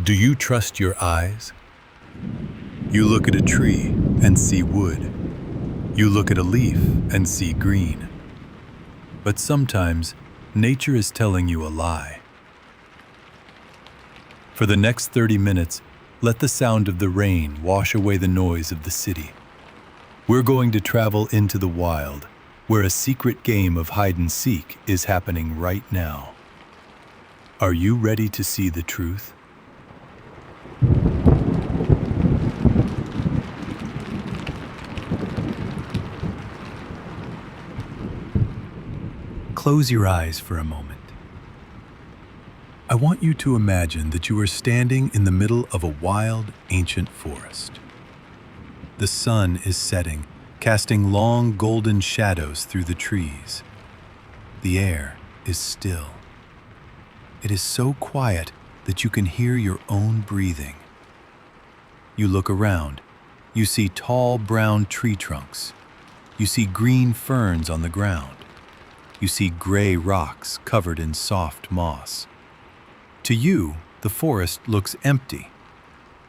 Do you trust your eyes? You look at a tree and see wood. You look at a leaf and see green. But sometimes, nature is telling you a lie. For the next 30 minutes, let the sound of the rain wash away the noise of the city. We're going to travel into the wild, where a secret game of hide-and-seek is happening right now. Are you ready to see the truth? Close your eyes for a moment. I want you to imagine that you are standing in the middle of a wild, ancient forest. The sun is setting, casting long golden shadows through the trees. The air is still. It is so quiet that you can hear your own breathing. You look around. You see tall brown tree trunks. You see green ferns on the ground. You see gray rocks covered in soft moss. To you, the forest looks empty.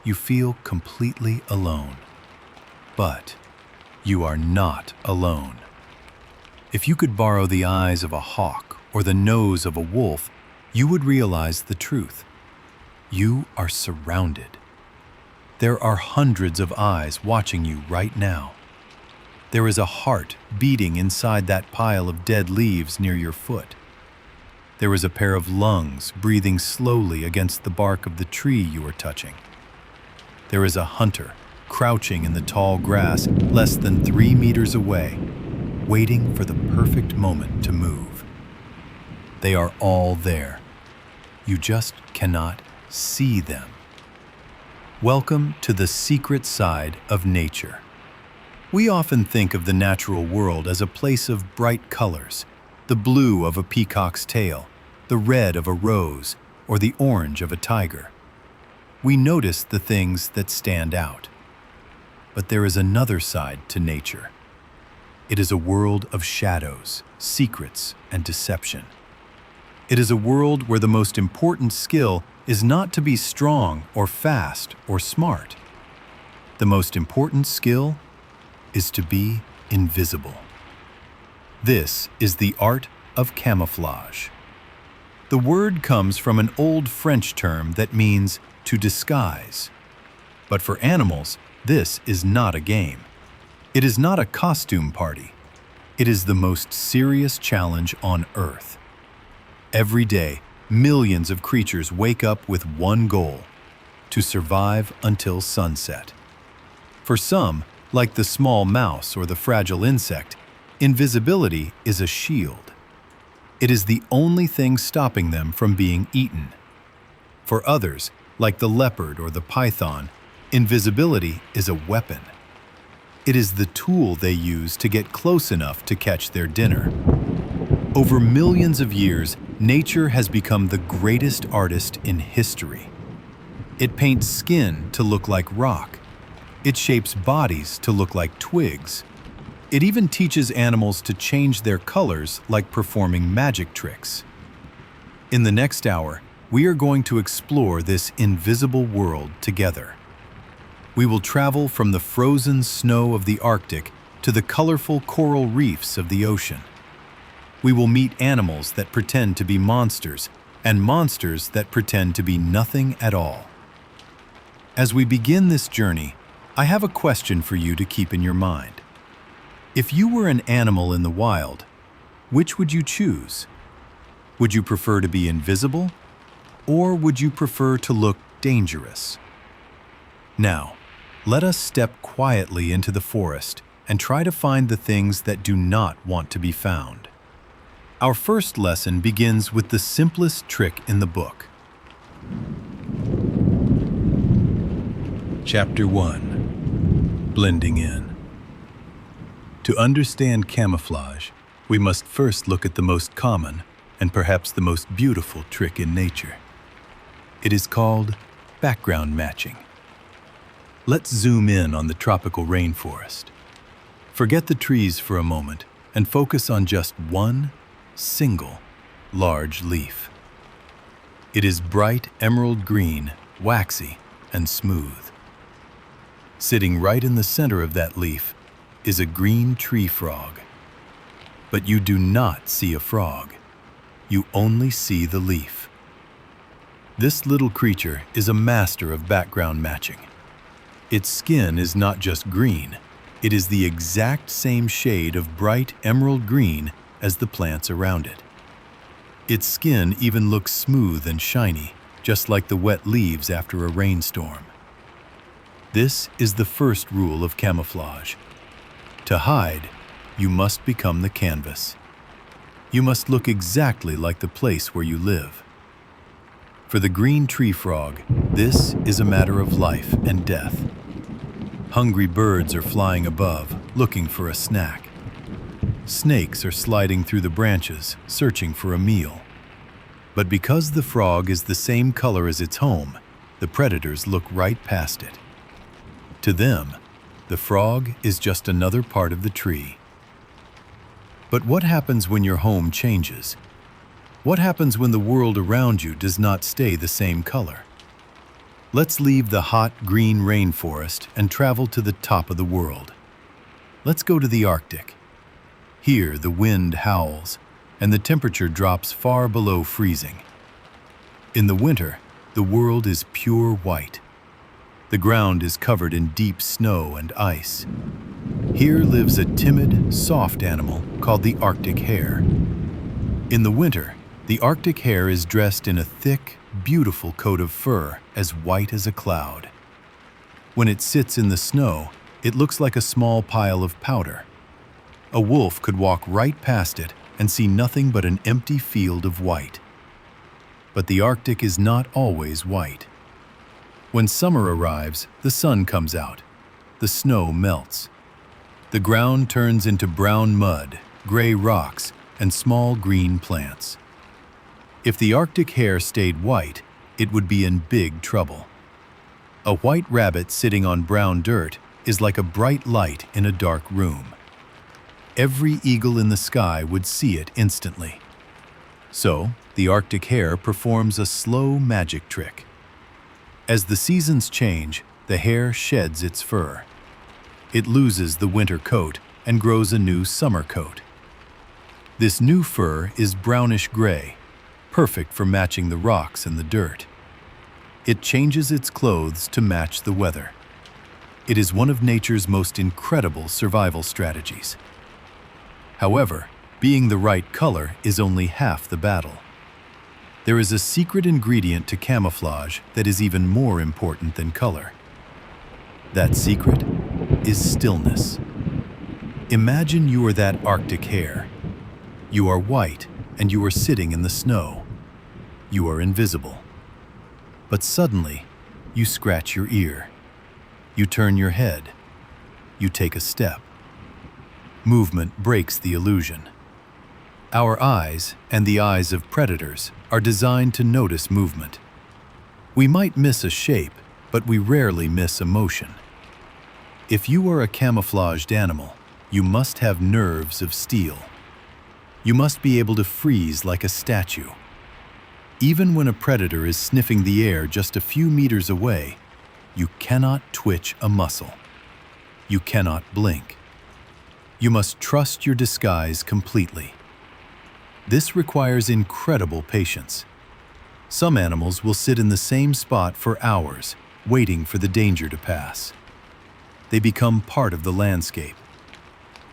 You feel completely alone. But you are not alone. If you could borrow the eyes of a hawk or the nose of a wolf, you would realize the truth. You are surrounded. There are hundreds of eyes watching you right now. There is a heart beating inside that pile of dead leaves near your foot. There is a pair of lungs breathing slowly against the bark of the tree you are touching. There is a hunter crouching in the tall grass less than 3 meters away, waiting for the perfect moment to move. They are all there. You just cannot see them. Welcome to the secret side of nature. We often think of the natural world as a place of bright colors, the blue of a peacock's tail, the red of a rose, or the orange of a tiger. We notice the things that stand out. But there is another side to nature. It is a world of shadows, secrets, and deception. It is a world where the most important skill is not to be strong or fast or smart. The most important skill is to be invisible. This is the art of camouflage. The word comes from an old French term that means to disguise. But for animals, this is not a game. It is not a costume party. It is the most serious challenge on Earth. Every day, millions of creatures wake up with one goal: to survive until sunset. For some, like the small mouse or the fragile insect, invisibility is a shield. It is the only thing stopping them from being eaten. For others, like the leopard or the python, invisibility is a weapon. It is the tool they use to get close enough to catch their dinner. Over millions of years, nature has become the greatest artist in history. It paints skin to look like rock. It shapes bodies to look like twigs. It even teaches animals to change their colors like performing magic tricks. In the next hour, we are going to explore this invisible world together. We will travel from the frozen snow of the Arctic to the colorful coral reefs of the ocean. We will meet animals that pretend to be monsters and monsters that pretend to be nothing at all. As we begin this journey, I have a question for you to keep in your mind. If you were an animal in the wild, which would you choose? Would you prefer to be invisible, or would you prefer to look dangerous? Now, let us step quietly into the forest and try to find the things that do not want to be found. Our first lesson begins with the simplest trick in the book. Chapter 1. Blending in. To understand camouflage, we must first look at the most common and perhaps the most beautiful trick in nature. It is called background matching. Let's zoom in on the tropical rainforest. Forget the trees for a moment and focus on just one single large leaf. It is bright emerald green waxy, and smooth. Sitting right in the center of that leaf is a green tree frog. But you do not see a frog. You only see the leaf. This little creature is a master of background matching. Its skin is not just green, it is the exact same shade of bright emerald green as the plants around it. Its skin even looks smooth and shiny, just like the wet leaves after a rainstorm. This is the first rule of camouflage. To hide, you must become the canvas. You must look exactly like the place where you live. For the green tree frog, this is a matter of life and death. Hungry birds are flying above, looking for a snack. Snakes are sliding through the branches, searching for a meal. But because the frog is the same color as its home, the predators look right past it. To them, the frog is just another part of the tree. But what happens when your home changes? What happens when the world around you does not stay the same color? Let's leave the hot green rainforest and travel to the top of the world. Let's go to the Arctic. Here, the wind howls, and the temperature drops far below freezing. In the winter, the world is pure white. The ground is covered in deep snow and ice. Here lives a timid, soft animal called the Arctic hare. In the winter, the Arctic hare is dressed in a thick, beautiful coat of fur as white as a cloud. When it sits in the snow, it looks like a small pile of powder. A wolf could walk right past it and see nothing but an empty field of white. But the Arctic is not always white. When summer arrives, the sun comes out. The snow melts. The ground turns into brown mud, gray rocks, and small green plants. If the Arctic hare stayed white, it would be in big trouble. A white rabbit sitting on brown dirt is like a bright light in a dark room. Every eagle in the sky would see it instantly. So, the Arctic hare performs a slow magic trick. As the seasons change, the hare sheds its fur. It loses the winter coat and grows a new summer coat. This new fur is brownish-gray, perfect for matching the rocks and the dirt. It changes its clothes to match the weather. It is one of nature's most incredible survival strategies. However, being the right color is only half the battle. There is a secret ingredient to camouflage that is even more important than color. That secret is stillness. Imagine you are that Arctic hare. You are white and you are sitting in the snow. You are invisible. But suddenly, you scratch your ear. You turn your head. You take a step. Movement breaks the illusion. Our eyes and the eyes of predators are designed to notice movement. We might miss a shape, but we rarely miss emotion. If you are a camouflaged animal, you must have nerves of steel. You must be able to freeze like a statue. Even when a predator is sniffing the air just a few meters away, you cannot twitch a muscle. You cannot blink. You must trust your disguise completely. This requires incredible patience. Some animals will sit in the same spot for hours, waiting for the danger to pass. They become part of the landscape.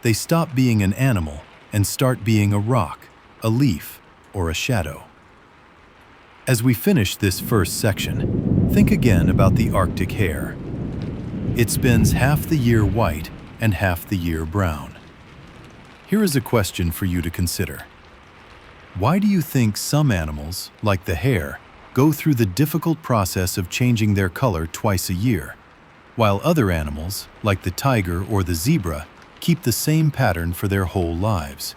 They stop being an animal and start being a rock, a leaf, or a shadow. As we finish this first section, think again about the Arctic hare. It spends half the year white and half the year brown. Here is a question for you to consider. Why do you think some animals, like the hare, go through the difficult process of changing their color twice a year, while other animals, like the tiger or the zebra, keep the same pattern for their whole lives?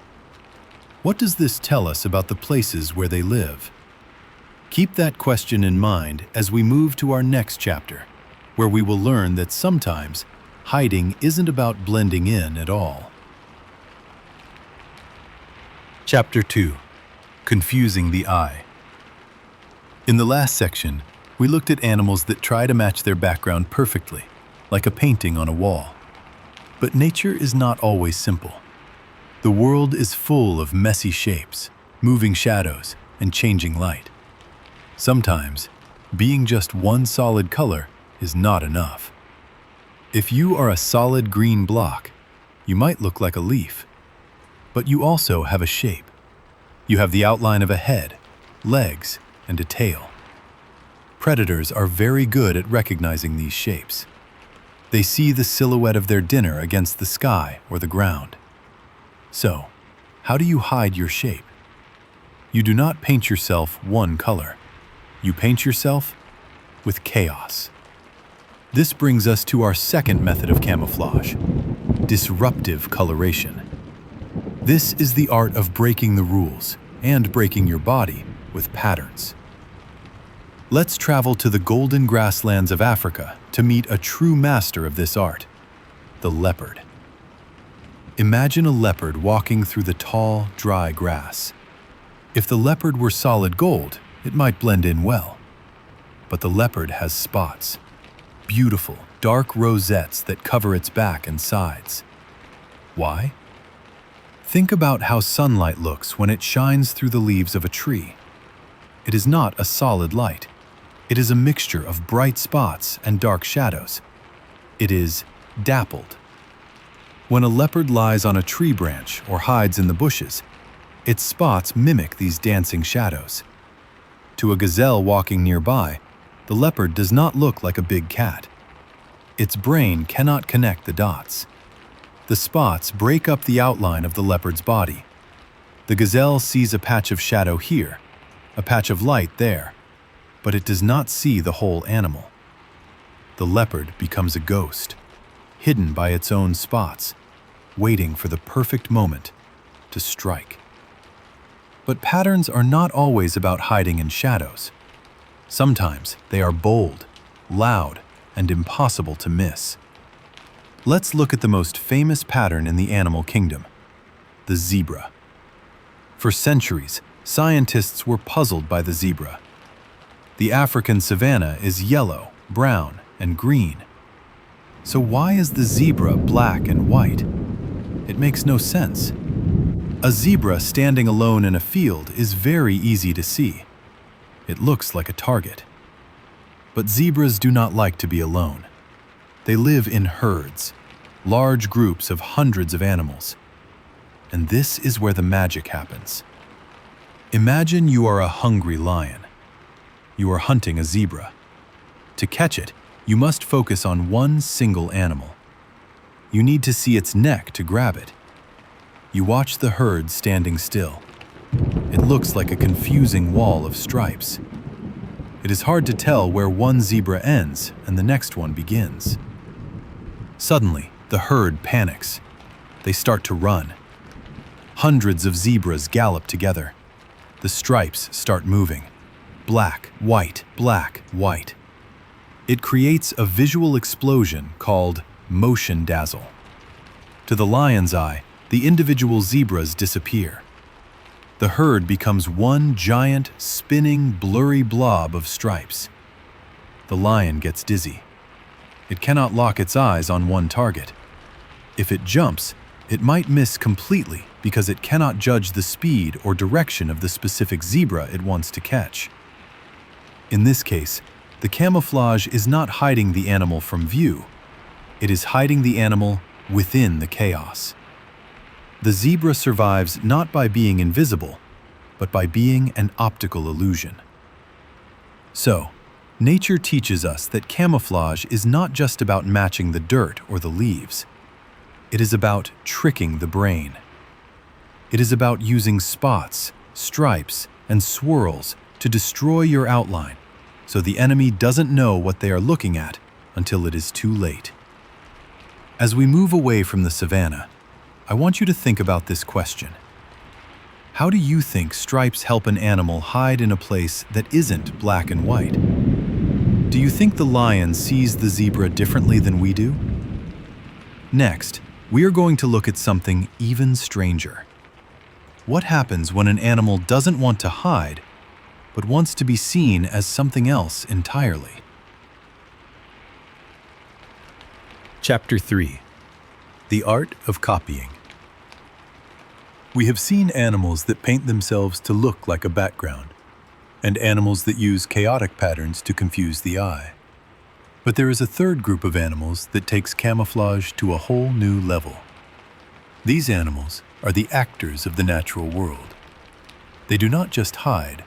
What does this tell us about the places where they live? Keep that question in mind as we move to our next chapter, where we will learn that sometimes hiding isn't about blending in at all. Chapter 2. Confusing the eye. In the last section, We looked at animals that try to match their background perfectly, like a painting on a wall. But nature is not always simple. The world is full of messy shapes, moving shadows, and changing light. Sometimes, being just one solid color is not enough. If you are a solid green block, you might look like a leaf. But you also have a shape. You have the outline of a head, legs, and a tail. Predators are very good at recognizing these shapes. They see the silhouette of their dinner against the sky or the ground. So, how do you hide your shape? You do not paint yourself one color. You paint yourself with chaos. This brings us to our second method of camouflage, disruptive coloration. This is the art of breaking the rules and breaking your body with patterns. Let's travel to the golden grasslands of Africa to meet a true master of this art, the leopard. Imagine a leopard walking through the tall, dry grass. If the leopard were solid gold, it might blend in well. But the leopard has spots, beautiful, dark rosettes that cover its back and sides. Why? Think about how sunlight looks when it shines through the leaves of a tree. It is not a solid light. It is a mixture of bright spots and dark shadows. It is dappled. When a leopard lies on a tree branch or hides in the bushes, its spots mimic these dancing shadows. To a gazelle walking nearby, the leopard does not look like a big cat. Its brain cannot connect the dots. The spots break up the outline of the leopard's body. The gazelle sees a patch of shadow here, a patch of light there, but it does not see the whole animal. The leopard becomes a ghost, hidden by its own spots, waiting for the perfect moment to strike. But patterns are not always about hiding in shadows. Sometimes they are bold, loud, and impossible to miss. Let's look at the most famous pattern in the animal kingdom, the zebra. For centuries, scientists were puzzled by the zebra. The African savanna is yellow, brown, and green. So why is the zebra black and white? It makes no sense. A zebra standing alone in a field is very easy to see. It looks like a target. But zebras do not like to be alone. They live in herds, large groups of hundreds of animals. And this is where the magic happens. Imagine you are a hungry lion. You are hunting a zebra. To catch it, you must focus on one single animal. You need to see its neck to grab it. You watch the herd standing still. It looks like a confusing wall of stripes. It is hard to tell where one zebra ends and the next one begins. Suddenly, the herd panics. They start to run. Hundreds of zebras gallop together. The stripes start moving. Black, white, black, white. It creates a visual explosion called motion dazzle. To the lion's eye, the individual zebras disappear. The herd becomes one giant, spinning, blurry blob of stripes. The lion gets dizzy. It cannot lock its eyes on one target. If it jumps, it might miss completely because it cannot judge the speed or direction of the specific zebra it wants to catch. In this case, the camouflage is not hiding the animal from view. It is hiding the animal within the chaos. The zebra survives not by being invisible, but by being an optical illusion. So, nature teaches us that camouflage is not just about matching the dirt or the leaves. It is about tricking the brain. It is about using spots, stripes, and swirls to destroy your outline, so the enemy doesn't know what they are looking at until it is too late. As we move away from the savanna, I want you to think about this question. How do you think stripes help an animal hide in a place that isn't black and white? Do you think the lion sees the zebra differently than we do? Next, we are going to look at something even stranger. What happens when an animal doesn't want to hide, but wants to be seen as something else entirely. Chapter 3. The Art of Copying. We have seen animals that paint themselves to look like a background, and animals that use chaotic patterns to confuse the eye. But there is a third group of animals that takes camouflage to a whole new level. These animals are the actors of the natural world. They do not just hide,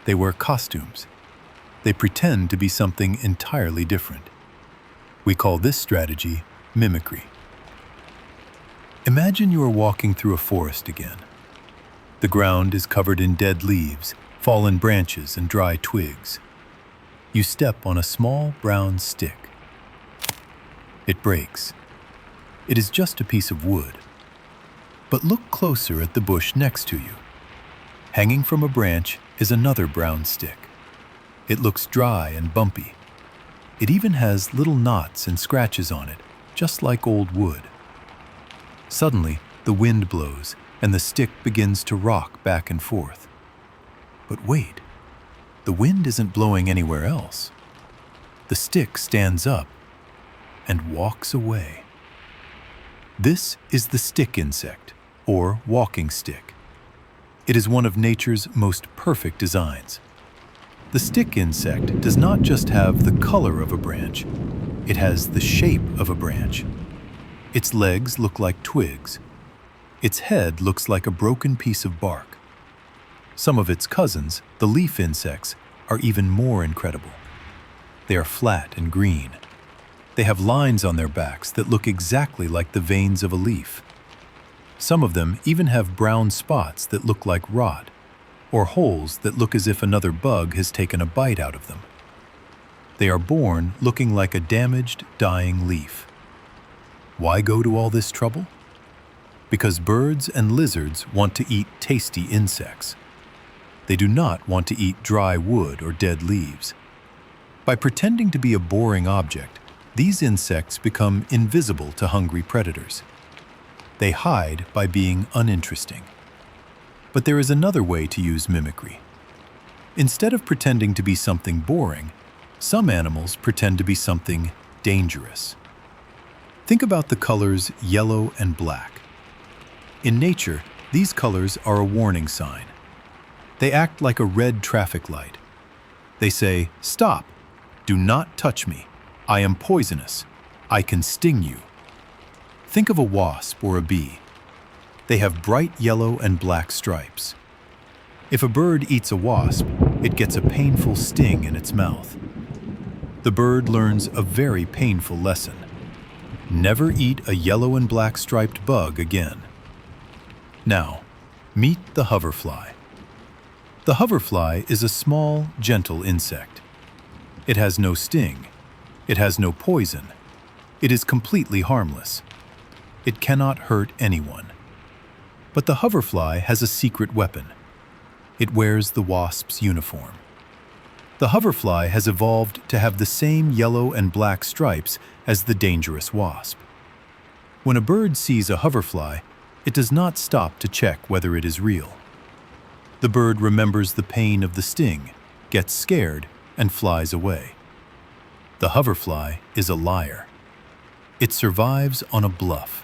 they wear costumes. They pretend to be something entirely different. We call this strategy mimicry. Imagine you are walking through a forest again. The ground is covered in dead leaves, fallen branches, and dry twigs. You step on a small brown stick. It breaks. It is just a piece of wood. But look closer at the bush next to you. Hanging from a branch is another brown stick. It looks dry and bumpy. It even has little knots and scratches on it, just like old wood. Suddenly, the wind blows and the stick begins to rock back and forth. But wait, the wind isn't blowing anywhere else. The stick stands up and walks away. This is the stick insect, or walking stick. It is one of nature's most perfect designs. The stick insect does not just have the color of a branch, it has the shape of a branch. Its legs look like twigs. Its head looks like a broken piece of bark. Some of its cousins, the leaf insects, are even more incredible. They are flat and green. They have lines on their backs that look exactly like the veins of a leaf. Some of them even have brown spots that look like rot, or holes that look as if another bug has taken a bite out of them. They are born looking like a damaged, dying leaf. Why go to all this trouble? Because birds and lizards want to eat tasty insects. They do not want to eat dry wood or dead leaves. By pretending to be a boring object, these insects become invisible to hungry predators. They hide by being uninteresting. But there is another way to use mimicry. Instead of pretending to be something boring, some animals pretend to be something dangerous. Think about the colors yellow and black. In nature, these colors are a warning sign. They act like a red traffic light. They say, "Stop! Do not touch me. I am poisonous. I can sting you." Think of a wasp or a bee. They have bright yellow and black stripes. If a bird eats a wasp, it gets a painful sting in its mouth. The bird learns a very painful lesson. Never eat a yellow and black striped bug again. Now, meet the hoverfly. The hoverfly is a small, gentle insect. It has no sting. It has no poison. It is completely harmless. It cannot hurt anyone. But the hoverfly has a secret weapon. It wears the wasp's uniform. The hoverfly has evolved to have the same yellow and black stripes as the dangerous wasp. When a bird sees a hoverfly, it does not stop to check whether it is real. The bird remembers the pain of the sting, gets scared, and flies away. The hoverfly is a liar. It survives on a bluff.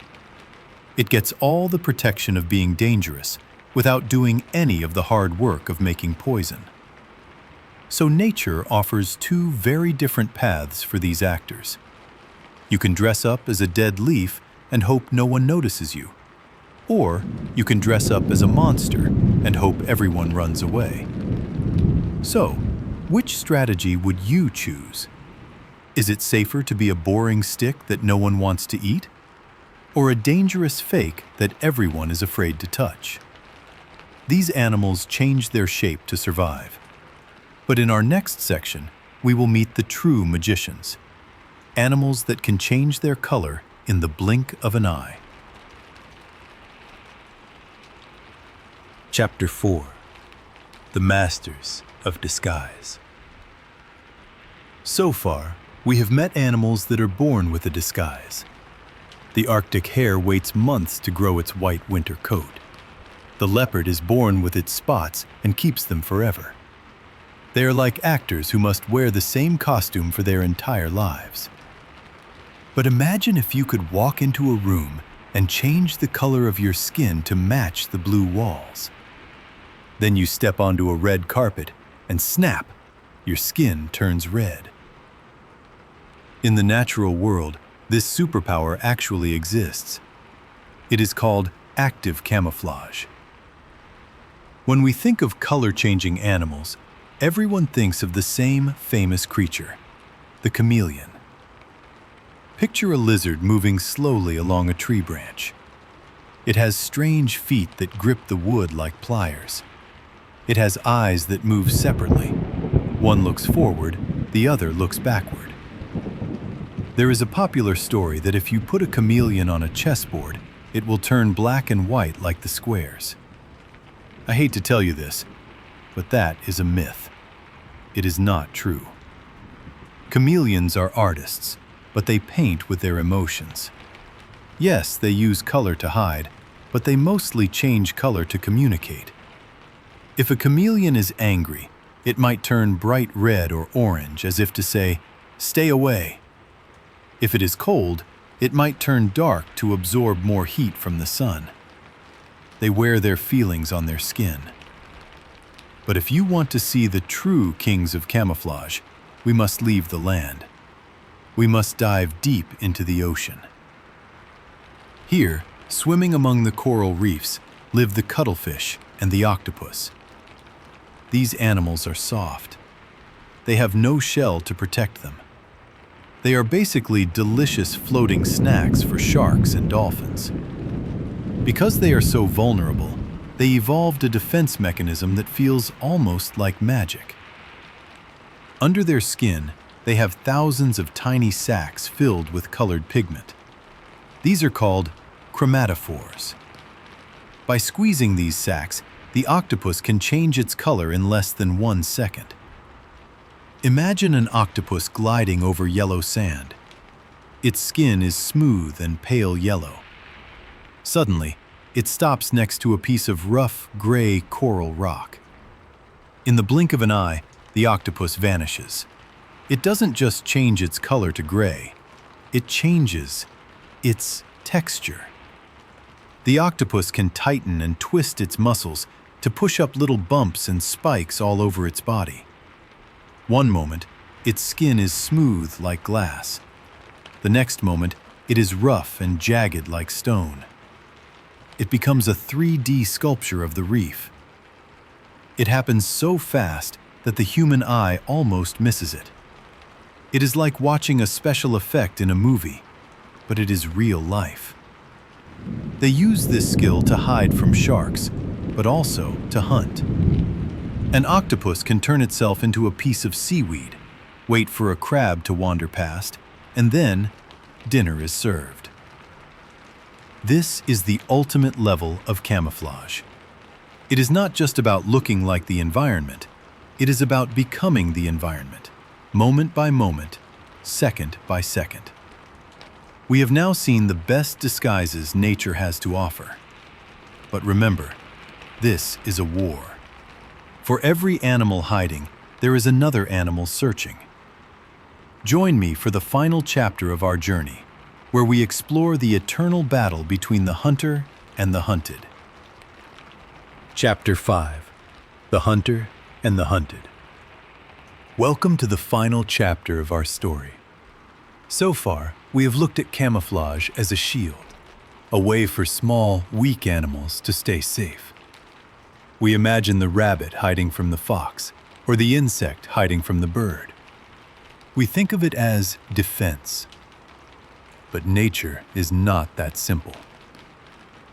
It gets all the protection of being dangerous without doing any of the hard work of making poison. So nature offers two very different paths for these actors. You can dress up as a dead leaf and hope no one notices you. Or you can dress up as a monster and hope everyone runs away. So, which strategy would you choose? Is it safer to be a boring stick that no one wants to eat? Or a dangerous fake that everyone is afraid to touch? These animals change their shape to survive. But in our next section, we will meet the true magicians, animals that can change their color in the blink of an eye. Chapter 4. The Masters of Disguise. So far, we have met animals that are born with a disguise. The Arctic hare waits months to grow its white winter coat. The leopard is born with its spots and keeps them forever. They are like actors who must wear the same costume for their entire lives. But imagine if you could walk into a room and change the color of your skin to match the blue walls. Then you step onto a red carpet and snap, your skin turns red. In the natural world, this superpower actually exists. It is called active camouflage. When we think of color-changing animals, everyone thinks of the same famous creature, the chameleon. Picture a lizard moving slowly along a tree branch. It has strange feet that grip the wood like pliers. It has eyes that move separately. One looks forward, the other looks backward. There is a popular story that if you put a chameleon on a chessboard, it will turn black and white like the squares. I hate to tell you this, but that is a myth. It is not true. Chameleons are artists, but they paint with their emotions. Yes, they use color to hide, but they mostly change color to communicate. If a chameleon is angry, it might turn bright red or orange as if to say, "Stay away." If it is cold, it might turn dark to absorb more heat from the sun. They wear their feelings on their skin. But if you want to see the true kings of camouflage, we must leave the land. We must dive deep into the ocean. Here, swimming among the coral reefs, live the cuttlefish and the octopus. These animals are soft. They have no shell to protect them. They are basically delicious floating snacks for sharks and dolphins. Because they are so vulnerable, they evolved a defense mechanism that feels almost like magic. Under their skin, they have thousands of tiny sacs filled with colored pigment. These are called chromatophores. By squeezing these sacs, the octopus can change its color in less than 1 second. Imagine an octopus gliding over yellow sand. Its skin is smooth and pale yellow. Suddenly, it stops next to a piece of rough, gray coral rock. In the blink of an eye, the octopus vanishes. It doesn't just change its color to gray, it changes its texture. The octopus can tighten and twist its muscles to push up little bumps and spikes all over its body. One moment, its skin is smooth like glass. The next moment, it is rough and jagged like stone. It becomes a 3D sculpture of the reef. It happens so fast that the human eye almost misses it. It is like watching a special effect in a movie, but it is real life. They use this skill to hide from sharks, but also to hunt. An octopus can turn itself into a piece of seaweed, wait for a crab to wander past, and then dinner is served. This is the ultimate level of camouflage. It is not just about looking like the environment, it is about becoming the environment, moment by moment, second by second. We have now seen the best disguises nature has to offer. But remember, this is a war. For every animal hiding, there is another animal searching. Join me for the final chapter of our journey, where we explore the eternal battle between the hunter and the hunted. Chapter 5: The Hunter and the Hunted. Welcome to the final chapter of our story. So far, we have looked at camouflage as a shield, a way for small, weak animals to stay safe. We imagine the rabbit hiding from the fox, or the insect hiding from the bird. We think of it as defense. But nature is not that simple.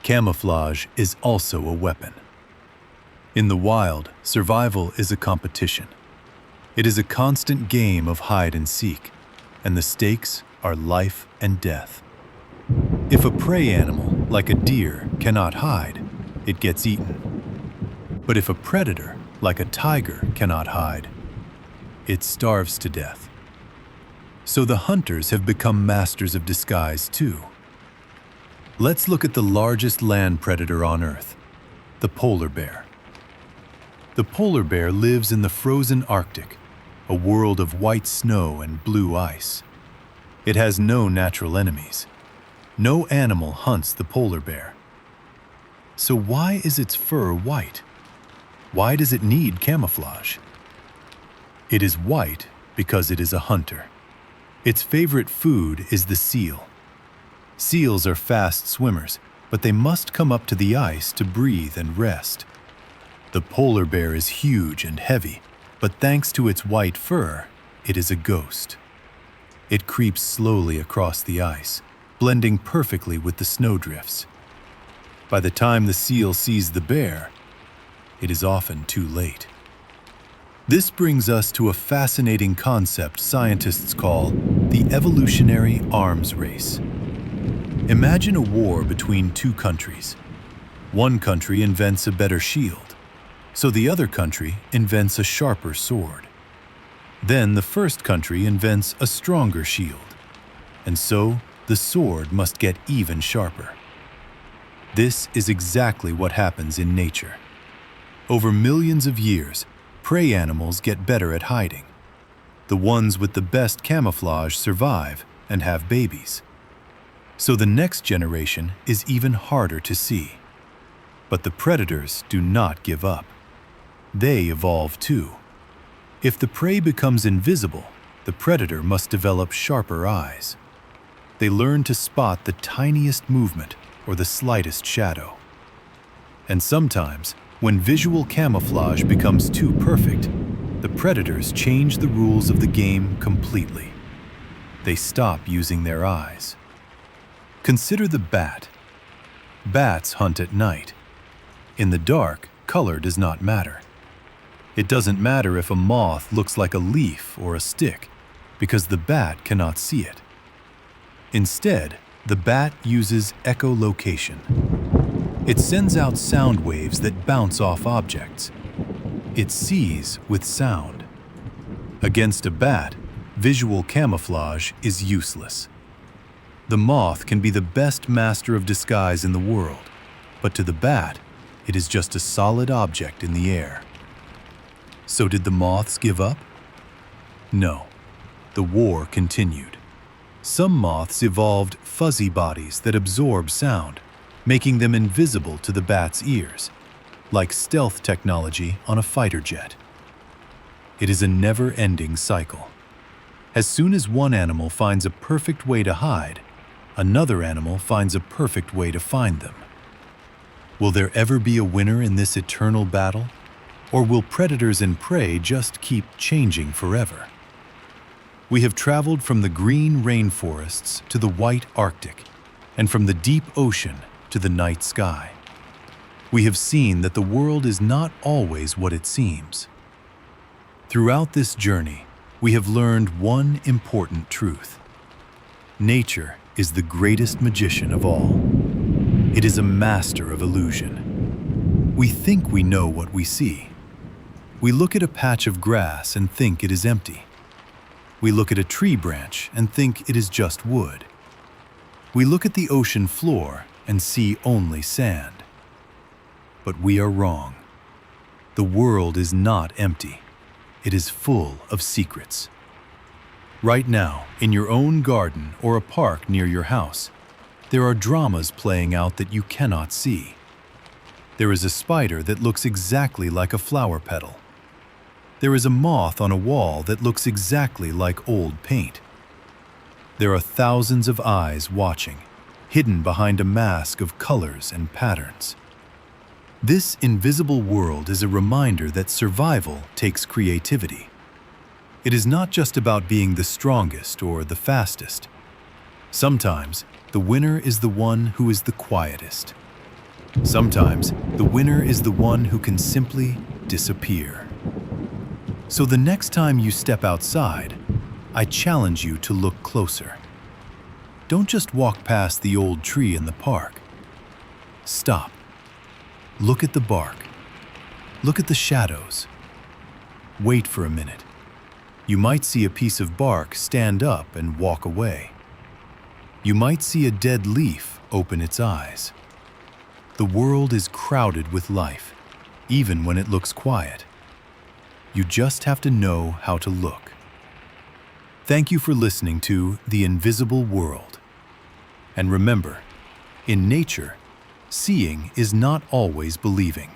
Camouflage is also a weapon. In the wild, survival is a competition. It is a constant game of hide and seek, and the stakes are life and death. If a prey animal, like a deer, cannot hide, it gets eaten. But if a predator, like a tiger, cannot hide, it starves to death. So the hunters have become masters of disguise too. Let's look at the largest land predator on Earth, the polar bear. The polar bear lives in the frozen Arctic, a world of white snow and blue ice. It has no natural enemies. No animal hunts the polar bear. So why is its fur white? Why does it need camouflage? It is white because it is a hunter. Its favorite food is the seal. Seals are fast swimmers, but they must come up to the ice to breathe and rest. The polar bear is huge and heavy, but thanks to its white fur, it is a ghost. It creeps slowly across the ice, blending perfectly with the snowdrifts. By the time the seal sees the bear, it is often too late. This brings us to a fascinating concept scientists call the evolutionary arms race. Imagine a war between two countries. One country invents a better shield, so the other country invents a sharper sword. Then the first country invents a stronger shield, and so the sword must get even sharper. This is exactly what happens in nature. Over millions of years, prey animals get better at hiding. The ones with the best camouflage survive and have babies. So the next generation is even harder to see. But the predators do not give up. They evolve too. If the prey becomes invisible, the predator must develop sharper eyes. They learn to spot the tiniest movement or the slightest shadow. And sometimes, when visual camouflage becomes too perfect, the predators change the rules of the game completely. They stop using their eyes. Consider the bat. Bats hunt at night. In the dark, color does not matter. It doesn't matter if a moth looks like a leaf or a stick, because the bat cannot see it. Instead, the bat uses echolocation. It sends out sound waves that bounce off objects. It sees with sound. Against a bat, visual camouflage is useless. The moth can be the best master of disguise in the world, but to the bat, it is just a solid object in the air. So did the moths give up? No. The war continued. Some moths evolved fuzzy bodies that absorb sound, making them invisible to the bat's ears, like stealth technology on a fighter jet. It is a never-ending cycle. As soon as one animal finds a perfect way to hide, another animal finds a perfect way to find them. Will there ever be a winner in this eternal battle? Or will predators and prey just keep changing forever? We have traveled from the green rainforests to the white Arctic, and from the deep ocean to the night sky. We have seen that the world is not always what it seems. Throughout this journey, we have learned one important truth. Nature is the greatest magician of all. It is a master of illusion. We think we know what we see. We look at a patch of grass and think it is empty. We look at a tree branch and think it is just wood. We look at the ocean floor and see only sand. But we are wrong. The world is not empty. It is full of secrets. Right now, in your own garden or a park near your house, there are dramas playing out that you cannot see. There is a spider that looks exactly like a flower petal. There is a moth on a wall that looks exactly like old paint. There are thousands of eyes watching, hidden behind a mask of colors and patterns. This invisible world is a reminder that survival takes creativity. It is not just about being the strongest or the fastest. Sometimes, the winner is the one who is the quietest. Sometimes, the winner is the one who can simply disappear. So the next time you step outside, I challenge you to look closer. Don't just walk past the old tree in the park. Stop. Look at the bark. Look at the shadows. Wait for a minute. You might see a piece of bark stand up and walk away. You might see a dead leaf open its eyes. The world is crowded with life, even when it looks quiet. You just have to know how to look. Thank you for listening to The Invisible World. And remember, in nature, seeing is not always believing.